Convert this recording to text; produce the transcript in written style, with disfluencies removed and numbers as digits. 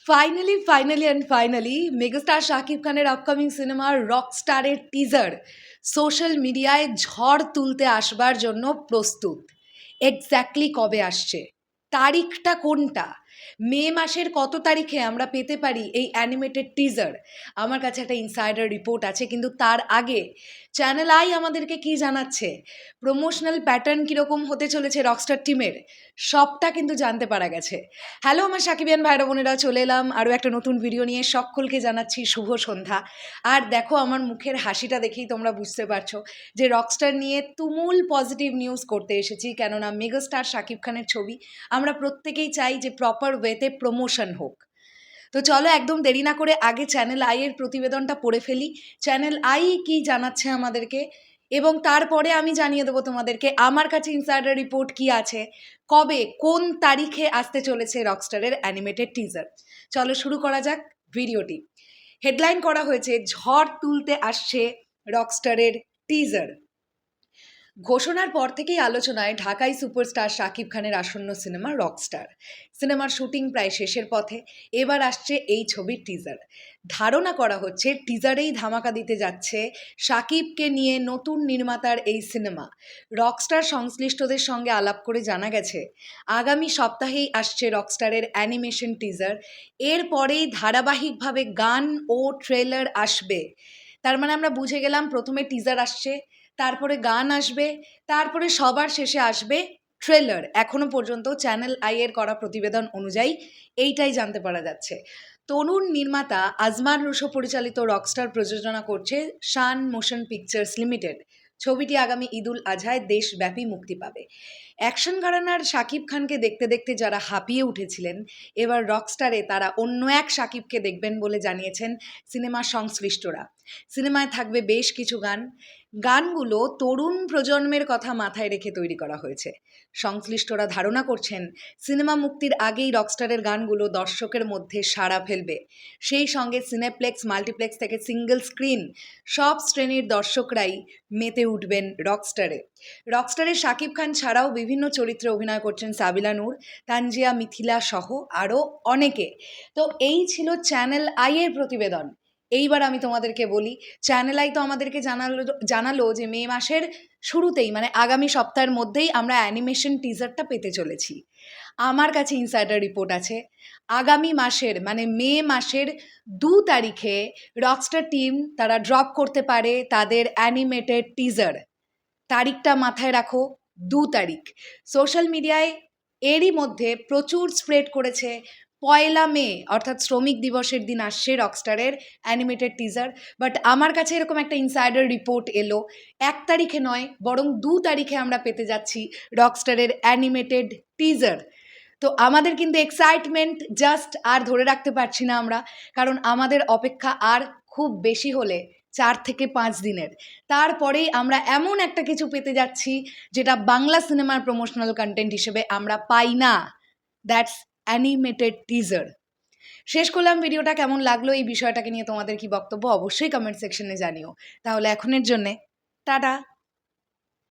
Finally megastar Shakib খানের upcoming cinema রকস্টারের teaser social মিডিয়ায় ঝড় তুলতে আসবার জন্য প্রস্তুত। এক্স্যাক্টলি কবে আসছে, তারিখটা কোনটা, মে মাসের কত তারিখে আমরা পেতে পারি এই অ্যানিমেটেড টিজার? আমার কাছে একটা ইনসাইডার রিপোর্ট আছে, কিন্তু তার আগে চ্যানেল আই আমাদেরকে কি জানাচ্ছে, প্রমোশনাল প্যাটার্ন কীরকম হতে চলেছে রকস্টার টিমের, সবটা কিন্তু জানতে পারা গেছে। হ্যালো আমার সাকিবিয়ান ভাইরা বোনেরা, চলে এলাম আরও একটা নতুন ভিডিও নিয়ে। সকলকে জানাচ্ছি শুভ সন্ধ্যা। আর দেখো, আমার মুখের হাসিটা দেখেই তোমরা বুঝতে পারছো যে রকস্টার নিয়ে তুমুল পজিটিভ নিউজ করতে এসেছি, কেননা মেগাস্টার শাকিব খানের ছবি আমরা প্রত্যেকেই চাই যে প্রপার ওয়েতে প্রমোশন হোক। তো চলো একদম দেরি না করে আগে চ্যানেল আই এর প্রতিবেদনটা পড়ে ফেলি, চ্যানেল আই কি জানাচ্ছে আমাদেরকে, এবং তারপরে আমি জানিয়ে দেবো তোমাদেরকে আমার কাছে ইনসাইডার রিপোর্ট কি আছে, কবে কোন তারিখে আসতে চলেছে রকস্টারের অ্যানিমেটেড টিজার। চলো শুরু করা যাক ভিডিওটি। হেডলাইন করা হয়েছে, ঝড় তুলতে আসছে রকস্টারের টিজার। ঘোষণার পর থেকেই আলোচনায় ঢাকাই সুপারস্টার শাকিব খানের আসন্ন সিনেমা রকস্টার। সিনেমার শুটিং প্রায় শেষের পথে, এবার আসছে এই ছবির টিজার। ধারণা করা হচ্ছে টিজারেই ধামাকা দিতে যাচ্ছে শাকিবকে নিয়ে নতুন নির্মাতার এই সিনেমা। রকস্টার সংশ্লিষ্টদের সঙ্গে আলাপ করে জানা গেছে আগামী সপ্তাহেই আসছে রকস্টারের অ্যানিমেশন টিজার। এরপরেই ধারাবাহিকভাবে গান ও ট্রেলার আসবে। তার মানে আমরা বুঝে গেলাম, প্রথমে টিজার আসছে, তারপরে গান আসবে, তারপরে সবার শেষে আসবে ট্রেলার। এখনো পর্যন্ত চ্যানেল আই এর করা প্রতিবেদন অনুযায়ী এইটাই জানতে পারা যাচ্ছে। তরুণ নির্মাতা আজমান রুশো পরিচালিত রকস্টার প্রযোজনা করছে শান মোশন পিকচার্স লিমিটেড। ছবিটি আগামী ঈদুল আজহায় দেশব্যাপী মুক্তি পাবে। অ্যাকশন ঘরানার শাকিব খানকে দেখতে দেখতে যারা হাঁপিয়ে উঠেছিলেন, এবার রকস্টারে তারা অন্য এক শাকিবকে দেখবেন বলে জানিয়েছেন সিনেমা সংশ্লিষ্টরা। সিনেমায় থাকবে বেশ কিছু গান। গানগুলো তরুণ প্রজন্মের কথা মাথায় রেখে তৈরি করা হয়েছে। সংশ্লিষ্টরা ধারণা করছেন সিনেমা মুক্তির আগেই রকস্টারের গানগুলো দর্শকের মধ্যে সাড়া ফেলবে। সেই সঙ্গে সিনেপ্লেক্স, মাল্টিপ্লেক্স থেকে সিঙ্গেল স্ক্রিন সব শ্রেণীর দর্শকরাই মেতে উঠবেন রকস্টারে। রকস্টারে শাকিব খান ছাড়াও বিভিন্ন চরিত্রে অভিনয় করছেন সাবিলা নূর, তানজিয়া মিথিলা সহ আরও অনেকে। তো এই ছিল চ্যানেল আই এর প্রতিবেদন। এইবার আমি তোমাদেরকে বলি, চ্যানেল আই তো আমাদেরকে জানালো যে মে মাসের শুরুতেই, মানে আগামী সপ্তাহের মধ্যেই আমরা অ্যানিমেশন টিজারটা পেতে চলেছি। আমার কাছে ইনসাইডার রিপোর্ট আছে, আগামী মাসের মানে মে মাসের 2 তারিখে রকস্টার টিম তারা ড্রপ করতে পারে তাদের অ্যানিমেটেড টিজার। তারিখটা মাথায় রাখো, 2 তারিখ। সোশ্যাল মিডিয়ায় এরই মধ্যে প্রচুর স্প্রেড করেছে 1 মে অর্থাৎ শ্রমিক দিবসের দিন আসছে রকস্টারের অ্যানিমেটেড টিজার। বাট আমার কাছে এরকম একটা ইনসাইডার রিপোর্ট এলো, 1 তারিখে নয় বরং 2 তারিখে আমরা পেতে যাচ্ছি রকস্টারের অ্যানিমেটেড টিজার। তো আমাদের কিন্তু এক্সাইটমেন্ট জাস্ট আর ধরে রাখতে পারছি না আমরা, কারণ আমাদের অপেক্ষা আর খুব বেশি হলে 4 থেকে 5 দিনের। তারপরেই আমরা এমন একটা কিছু পেতে যাচ্ছি যেটা বাংলা সিনেমার প্রমোশনাল কন্টেন্ট হিসেবে আমরা পাই না, দ্যাটস অ্যানিমেটেড টিজার। শেষ করলাম ভিডিওটা। কেমন লাগলো এই বিষয়টাকে নিয়ে তোমাদের কি বক্তব্য, অবশ্যই কমেন্ট সেকশনে জানিও। তাহলে এখনের জন্যে টাটা।